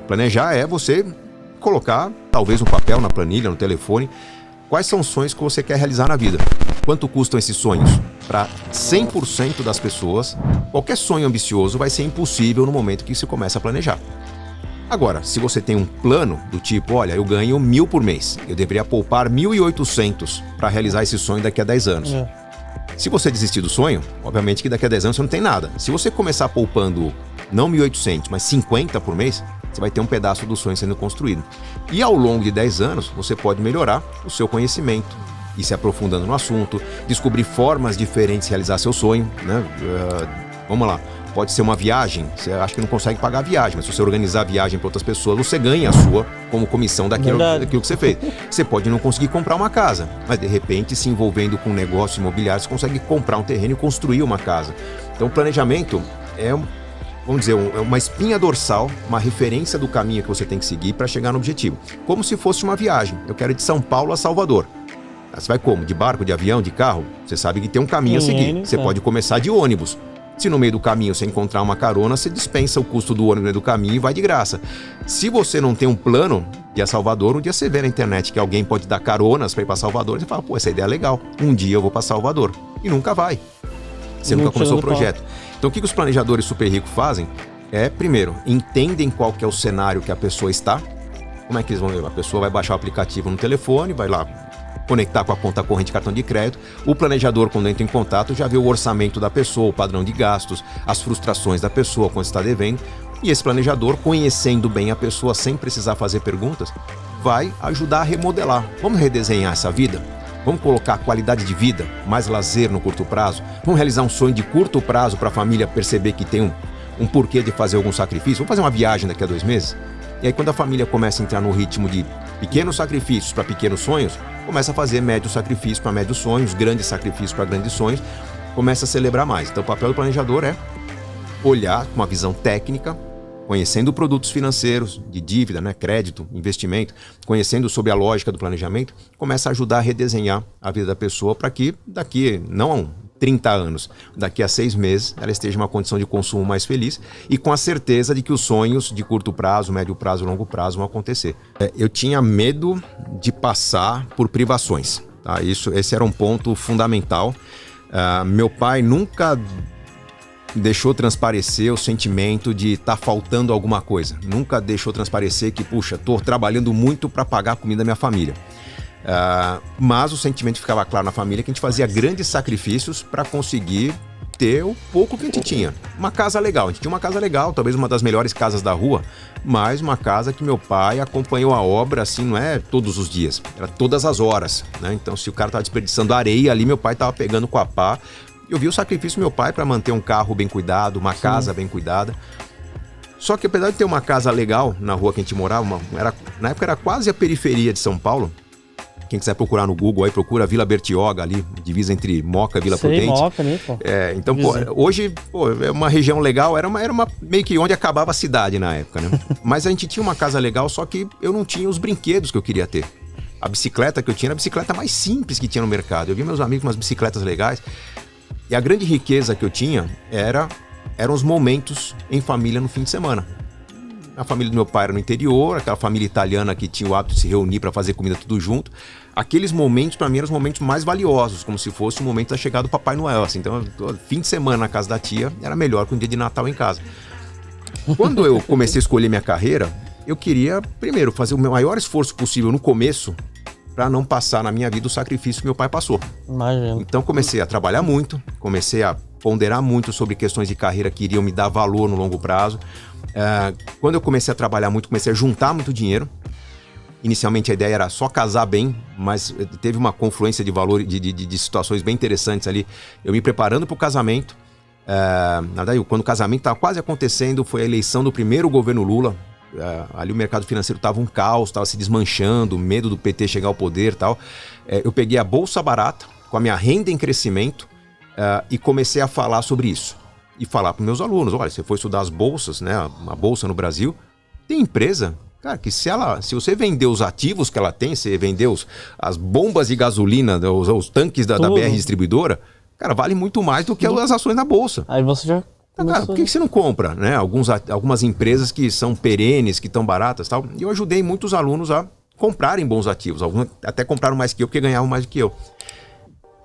Planejar é você colocar, talvez no papel, na planilha, no telefone, quais são os sonhos que você quer realizar na vida. Quanto custam esses sonhos? Para 100% das pessoas, qualquer sonho ambicioso vai ser impossível no momento que você começa a planejar. Agora, se você tem um plano do tipo, olha, eu ganho 1.000 por mês, eu deveria poupar 1.800 para realizar esse sonho daqui a 10 anos. Se você desistir do sonho, obviamente que daqui a 10 anos você não tem nada. Se você começar poupando não 1.800, mas 50 por mês, você vai ter um pedaço do sonho sendo construído. E ao longo de 10 anos, você pode melhorar o seu conhecimento, ir se aprofundando no assunto, descobrir formas diferentes de realizar seu sonho, né? Vamos lá. Pode ser uma viagem, você acha que não consegue pagar a viagem, mas se você organizar a viagem para outras pessoas, você ganha a sua como comissão daquilo que você fez. Você pode não conseguir comprar uma casa, mas de repente, se envolvendo com um negócio imobiliário, você consegue comprar um terreno e construir uma casa. Então o planejamento é, vamos dizer, uma espinha dorsal, uma referência do caminho que você tem que seguir para chegar no objetivo. Como se fosse uma viagem. Eu quero ir de São Paulo a Salvador. Você vai como? De barco, de avião, de carro? Você sabe que tem um caminho a seguir. Você pode começar de ônibus. Se no meio do caminho você encontrar uma carona, você dispensa o custo do ônibus no meio do caminho e vai de graça. Se você não tem um plano de ir a Salvador, um dia você vê na internet que alguém pode dar caronas para ir para Salvador, e você fala, pô, essa ideia é legal. Um dia eu vou para Salvador. E nunca vai. Você nunca começou o projeto. Então o que os planejadores super ricos fazem? Primeiro, entendem qual que é o cenário que a pessoa está. Como é que eles vão ver? A pessoa vai baixar o aplicativo no telefone, vai lá conectar com a conta corrente de cartão de crédito. O planejador, quando entra em contato, já vê o orçamento da pessoa, o padrão de gastos, as frustrações da pessoa, quando está devendo. E esse planejador, conhecendo bem a pessoa sem precisar fazer perguntas, vai ajudar a remodelar. Vamos redesenhar essa vida? Vamos colocar qualidade de vida, mais lazer no curto prazo? Vamos realizar um sonho de curto prazo para a família perceber que tem um porquê de fazer algum sacrifício? Vamos fazer uma viagem daqui a 2 meses? E aí quando a família começa a entrar no ritmo de pequenos sacrifícios para pequenos sonhos, começa a fazer médios sacrifícios para médios sonhos, grandes sacrifícios para grandes sonhos, começa a celebrar mais. Então o papel do planejador é olhar com uma visão técnica, conhecendo produtos financeiros, de dívida, né, crédito, investimento, conhecendo sobre a lógica do planejamento, começa a ajudar a redesenhar a vida da pessoa para que daqui, não 30 anos, daqui a 6 meses, ela esteja em uma condição de consumo mais feliz e com a certeza de que os sonhos de curto prazo, médio prazo e longo prazo vão acontecer. Eu tinha medo de passar por privações, tá? Esse era um ponto fundamental. Meu pai nunca deixou transparecer o sentimento de estar faltando alguma coisa. Nunca deixou transparecer que, puxa, estou trabalhando muito para pagar a comida da minha família. Mas o sentimento ficava claro na família que a gente fazia grandes sacrifícios para conseguir ter o pouco que a gente tinha. Uma casa legal, a gente tinha uma casa legal, talvez uma das melhores casas da rua, mas uma casa que meu pai acompanhou a obra, assim, não é todos os dias, era todas as horas, né? Então se o cara estava desperdiçando areia ali, meu pai estava pegando com a pá. Eu vi o sacrifício do meu pai para manter um carro bem cuidado, uma casa bem cuidada. Só que apesar de ter uma casa legal na rua que a gente morava, na época era quase a periferia de São Paulo. Quem quiser procurar no Google aí, procura Vila Bertioga ali, divisa entre Moca e Vila Prudente. Moca ali, pô. Então, hoje, é uma região legal, era uma meio que onde acabava a cidade na época, né? Mas a gente tinha uma casa legal, só que eu não tinha os brinquedos que eu queria ter. A bicicleta que eu tinha era a bicicleta mais simples que tinha no mercado. Eu vi meus amigos com umas bicicletas legais. E a grande riqueza que eu tinha eram os momentos em família no fim de semana. A família do meu pai era no interior, aquela família italiana que tinha o hábito de se reunir para fazer comida tudo junto. Aqueles momentos, para mim, eram os momentos mais valiosos, como se fosse o momento da chegada do Papai Noel. Assim. Então, fim de semana na casa da tia era melhor que um dia de Natal em casa. Quando eu comecei a escolher minha carreira, eu queria, primeiro, fazer o meu maior esforço possível no começo para não passar na minha vida o sacrifício que meu pai passou. Imagino. Então, comecei a trabalhar muito, comecei a ponderar muito sobre questões de carreira que iriam me dar valor no longo prazo. Quando eu comecei a trabalhar muito, comecei a juntar muito dinheiro. Inicialmente a ideia era só casar bem, mas teve uma confluência de valor, de situações bem interessantes ali. Eu me preparando para o casamento. Na verdade, quando o casamento estava quase acontecendo, foi a eleição do primeiro governo Lula. Ali o mercado financeiro estava um caos, estava se desmanchando, medo do PT chegar ao poder e tal. Eu peguei a bolsa barata, com a minha renda em crescimento, e comecei a falar sobre isso. E falar para meus alunos, olha, você foi estudar as bolsas, né? Uma bolsa no Brasil, tem empresa, cara, que se você vender os ativos que ela tem, você vender as bombas de gasolina, os tanques da BR Distribuidora, cara, vale muito mais do que as ações na bolsa. Aí você já Cara, por que você não compra, né? Algumas empresas que são perenes, que estão baratas e tal. E eu ajudei muitos alunos a comprarem bons ativos. Alguns até compraram mais que eu, porque ganhavam mais do que eu.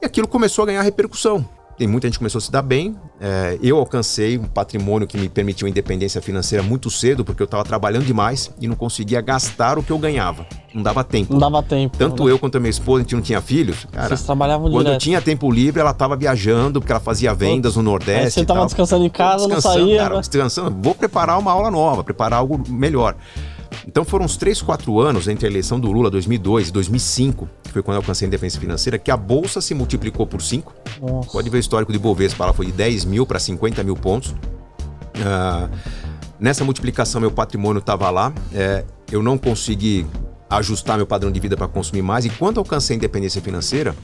E aquilo começou a ganhar repercussão. Tem muita gente que começou a se dar bem. Eu alcancei um patrimônio que me permitiu independência financeira muito cedo, porque eu estava trabalhando demais e não conseguia gastar o que eu ganhava. Não dava tempo. Não dava tempo. Tanto eu quanto a minha esposa, a gente não tinha filhos. Cara, vocês trabalhavam quando direto. eu tinha tempo livre, ela estava viajando, porque ela fazia vendas no Nordeste. Aí você estava descansando em casa, não saía. Cara, descansando. Vou preparar uma aula nova, preparar algo melhor. Então foram uns 3, 4 anos entre a eleição do Lula, 2002 e 2005, que foi quando eu alcancei a independência financeira, que a Bolsa se multiplicou por 5. Nossa. Pode ver o histórico de Bovespa, ela foi de 10 mil para 50 mil pontos. Nessa multiplicação, meu patrimônio estava lá. Eu não consegui ajustar meu padrão de vida para consumir mais. E quando eu alcancei a independência financeira,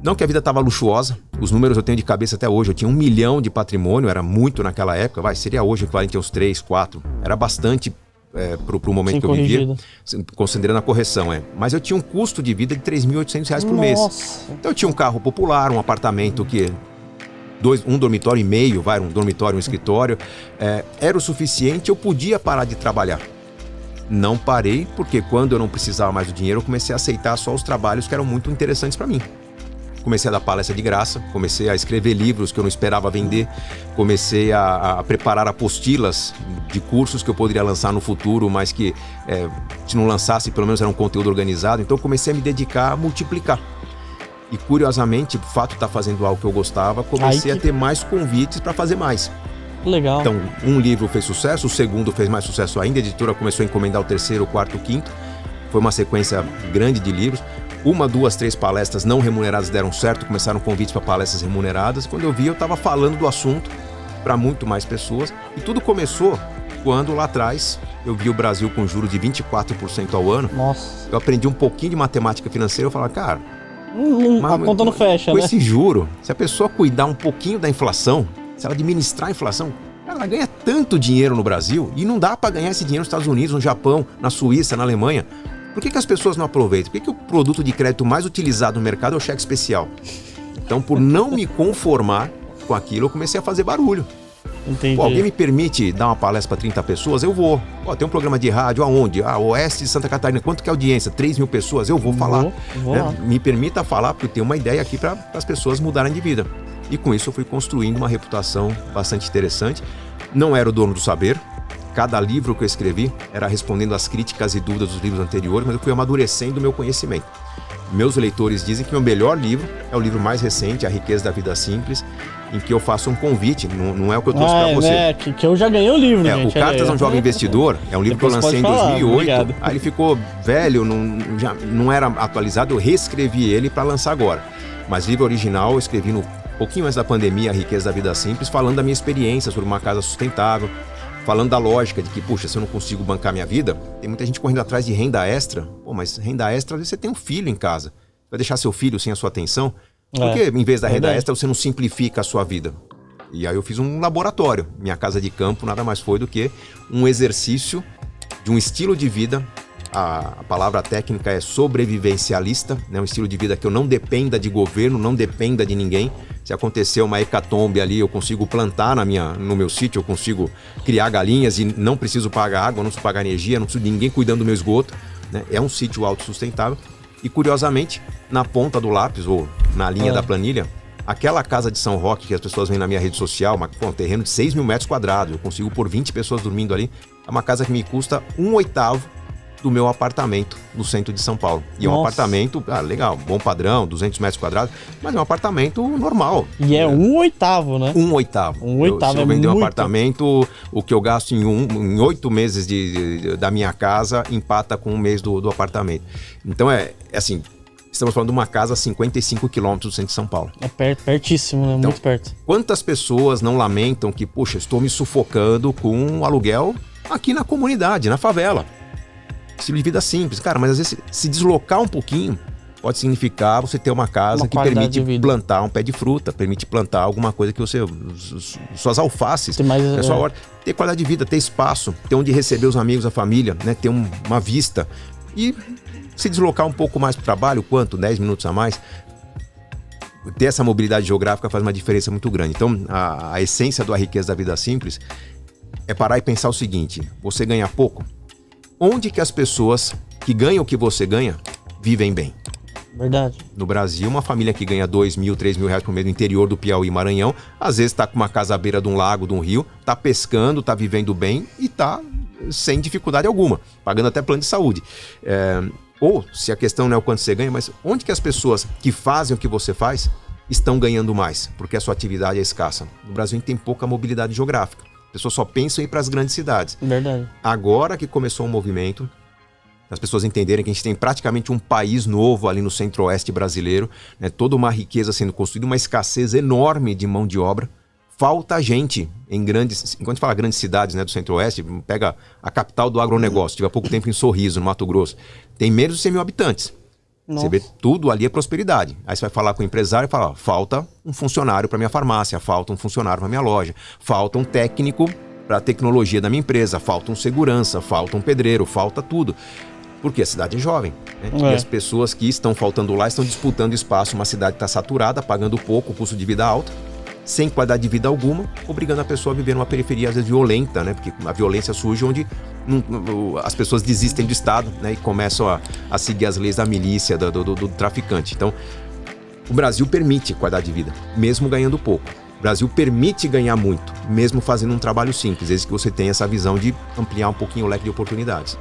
não que a vida estava luxuosa, os números eu tenho de cabeça até hoje. Eu tinha 1 milhão de patrimônio, era muito naquela época. Seria hoje equivalente a uns 3, 4. Era bastante pro momento que eu vivia, considerando a correção. Mas eu tinha um custo de vida de R$3.800 por mês. Então eu tinha um carro popular, um apartamento que... um dormitório e meio, um dormitório, um escritório. Era o suficiente, eu podia parar de trabalhar. Não parei, porque quando eu não precisava mais do dinheiro, eu comecei a aceitar só os trabalhos que eram muito interessantes para mim. Comecei a dar palestra de graça, comecei a escrever livros que eu não esperava vender, comecei a preparar apostilas de cursos que eu poderia lançar no futuro, mas que se não lançasse, pelo menos era um conteúdo organizado. Então eu comecei a me dedicar a multiplicar. E curiosamente, o fato de estar fazendo algo que eu gostava, comecei a ter mais convites para fazer mais. Legal. Então, um livro fez sucesso, o segundo fez mais sucesso ainda, a editora começou a encomendar o terceiro, o quarto, o quinto. Foi uma sequência grande de livros. 1, 2, 3 palestras não remuneradas deram certo, começaram convites para palestras remuneradas. Quando eu vi, eu estava falando do assunto para muito mais pessoas. E tudo começou quando lá atrás eu vi o Brasil com juros de 24% ao ano. Nossa. Eu aprendi um pouquinho de matemática financeira, eu falava, cara... a conta não fecha, com né? esse juro, se a pessoa cuidar um pouquinho da inflação, se ela administrar a inflação, ela ganha tanto dinheiro no Brasil e não dá para ganhar esse dinheiro nos Estados Unidos, no Japão, na Suíça, na Alemanha. Por que as pessoas não aproveitam? Por que o produto de crédito mais utilizado no mercado é o cheque especial? Então, por não me conformar com aquilo, eu comecei a fazer barulho. Entendi. Alguém me permite dar uma palestra para 30 pessoas? Eu vou. Tem um programa de rádio, aonde? Oeste de Santa Catarina. Quanto que é a audiência? 3 mil pessoas? Eu vou falar. Vou lá. Me permita falar, porque eu tenho uma ideia aqui para as pessoas mudarem de vida. E com isso eu fui construindo uma reputação bastante interessante. Não era o dono do saber. Cada livro que eu escrevi era respondendo às críticas e dúvidas dos livros anteriores, mas eu fui amadurecendo o meu conhecimento. Meus leitores dizem que meu melhor livro é o livro mais recente, A Riqueza da Vida Simples, em que eu faço um convite, não é o que eu trouxe para você. Que eu já ganhei o livro, gente. O Cartas a um Jovem Investidor é um livro que eu lancei em 2008. Obrigado. Aí ele ficou velho, já não era atualizado, eu reescrevi ele para lançar agora. Mas livro original eu escrevi um pouquinho antes da pandemia, A Riqueza da Vida Simples, falando da minha experiência sobre uma casa sustentável, falando da lógica de que, puxa, se eu não consigo bancar minha vida, tem muita gente correndo atrás de renda extra. Mas renda extra, às vezes você tem um filho em casa. Vai deixar seu filho sem a sua atenção? Por que, em vez da renda extra, você não simplifica a sua vida? E aí eu fiz um laboratório. Minha casa de campo nada mais foi do que um exercício de um estilo de vida. A palavra técnica é sobrevivencialista, né? Um estilo de vida que eu não dependa de governo, não dependa de ninguém. Se acontecer uma hecatombe ali, eu consigo plantar no meu sítio, eu consigo criar galinhas e não preciso pagar água, não preciso pagar energia, não preciso de ninguém cuidando do meu esgoto, né? É um sítio autossustentável. E curiosamente, na ponta do lápis ou na linha da planilha, aquela casa de São Roque que as pessoas veem na minha rede social, um terreno de 6 mil metros quadrados, eu consigo pôr 20 pessoas dormindo ali, é uma casa que me custa 1/8 do meu apartamento no centro de São Paulo. E é um apartamento, legal, bom padrão, 200 metros quadrados, mas é um apartamento normal. E é 1/8, né? 1/8. 1/8 se eu vender um apartamento, o que eu gasto em 8 meses da minha casa empata com um mês do apartamento. Então assim, estamos falando de uma casa a 55 quilômetros do centro de São Paulo. É pertíssimo, né? Então, muito perto. Quantas pessoas não lamentam que, puxa, estou me sufocando com um aluguel aqui na comunidade, na favela? Estilo de vida simples, cara, mas às vezes se deslocar um pouquinho pode significar você ter uma casa que permite plantar um pé de fruta, permite plantar alguma coisa que você... suas alfaces, sua horta, ter qualidade de vida, ter espaço, ter onde receber os amigos, a família, né? Ter uma vista e se deslocar um pouco mais para o trabalho, quanto? 10 minutos a mais. ter essa mobilidade geográfica faz uma diferença muito grande. Então, a essência da riqueza da vida simples é parar e pensar o seguinte: você ganha pouco? Onde que as pessoas que ganham o que você ganha vivem bem? Verdade. No Brasil, uma família que ganha 2 mil, 3 mil reais por mês no interior do Piauí e Maranhão, às vezes está com uma casa à beira de um lago, de um rio, está pescando, está vivendo bem e está sem dificuldade alguma, pagando até plano de saúde. Ou, se a questão não é o quanto você ganha, mas onde que as pessoas que fazem o que você faz estão ganhando mais? Porque a sua atividade é escassa. No Brasil, a gente tem pouca mobilidade geográfica. As pessoas só pensam em ir para as grandes cidades. Verdade. Agora que começou um movimento, as pessoas entenderem que a gente tem praticamente um país novo ali no centro-oeste brasileiro, né? Toda uma riqueza sendo construída, uma escassez enorme de mão de obra. Falta gente em grandes... Enquanto a gente fala grandes cidades, né, do centro-oeste, pega a capital do agronegócio. Tive há pouco tempo em Sorriso, no Mato Grosso. Tem menos de 100 mil habitantes. Nossa. Você vê, tudo ali é prosperidade. Aí você vai falar com o empresário e fala: ó, falta um funcionário para minha farmácia, falta um funcionário para minha loja, falta um técnico para a tecnologia da minha empresa, falta um segurança, falta um pedreiro, falta tudo. Porque a cidade é jovem, né? E as pessoas que estão faltando lá estão disputando espaço. Uma cidade que está saturada, pagando pouco, custo de vida alto, sem qualidade de vida alguma, obrigando a pessoa a viver numa periferia às vezes violenta, né? Porque a violência surge onde as pessoas desistem do Estado, né? E começam a seguir as leis da milícia, do traficante. Então, o Brasil permite qualidade de vida, mesmo ganhando pouco. O Brasil permite ganhar muito, mesmo fazendo um trabalho simples, desde que você tenha essa visão de ampliar um pouquinho o leque de oportunidades.